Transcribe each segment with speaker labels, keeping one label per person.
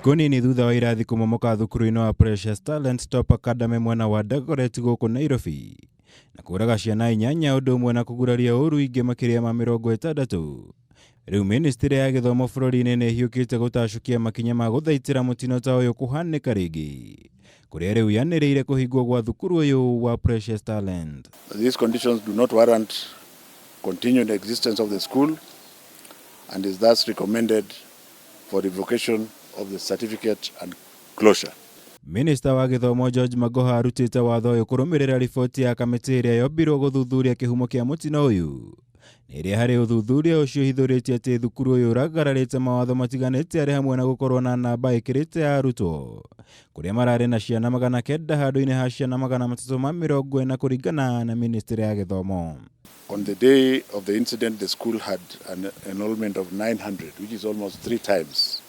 Speaker 1: Thikuni ni thutha wa irathi kumomoka thukuru-ini wa Precious Talent Top Academy mwena wa Dagoretti guku Nairobi na kuraga ciana 8 undu umwe na kuguraria uru ingi makiria ma 60. Riu ministry ya githomo bururi-ini ni hiukite gutacukia makinya ma guthaitira mutino ta uyu kuhanika ringi kuria riu yaniriire kuhingwo gwa thukuru uyu wa Precious Talent.
Speaker 2: These conditions do not warrant continued existence of the school and is thus recommended for revocation of the certificate and closure.
Speaker 1: Minister wa githomo George Magoha arutite watho uyu kurumirira riboti ya kamiti iria yombirwo guthuthuria kihumo kia mutino uyu. Niria hari uthuthuria ucio hithuritie ati thukuru uyu uragararite mawatho matiganite ari hamwe na gukorwo na namba ikirite ya arutwo kuria marari na ciana 900 handu-ini ha ciana 340 kuringana na ministry ya githomo.
Speaker 2: On the day of the incident, the school had an enrollment of 900, which is almost 3 times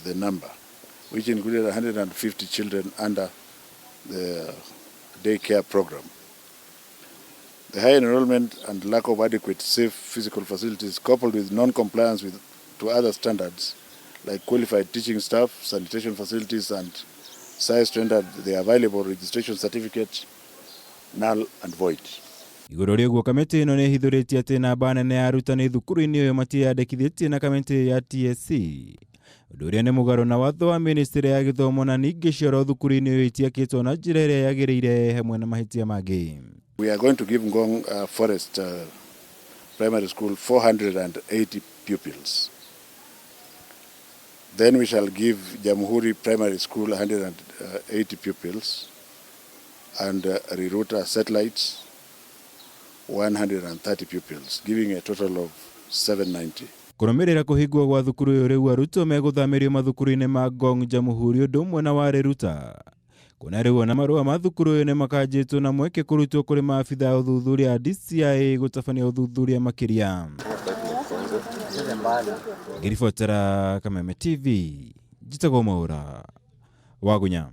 Speaker 2: the number, which included 150 children under the daycare program. The high enrollment and lack of adequate safe physical facilities, coupled with non-compliance to other standards like qualified teaching staff, sanitation facilities, and size rendered the available registration certificate null and void.
Speaker 1: Iguru riguo kamiti ino ni hithuritie ati namba nene ya arutani thukuru-ini uyu matiyandikithitie na kamiti ya TSC. Undu uria ni mugaru na watho wa ministry ya githomo na ningi cioro thukuru-ini uyu itiakitwo na njira iria yagiriire hamwe na mahitia mangi.
Speaker 2: We are going to give Ngong Forest Primary School 480 pupils. Then we shall give Jamhuri Primary School 180 pupils and Riruta Satellites 130 pupils, giving a total of 790. Kurumirira kuhingwo gwa thukuru uyu riu arutwo meguthamirio mathukuru-ini ma Ngong, Jamhuri undu umwe na wa Riruta. Kuna riu na marua ma thukuru uyu ni makanjitwo na mweke kurutwo kuri maabitha uthuthuria a DCI gutabania uthuthuria makiria. Ngiribotera Kameme TV, njitagwo Maura Wagunya.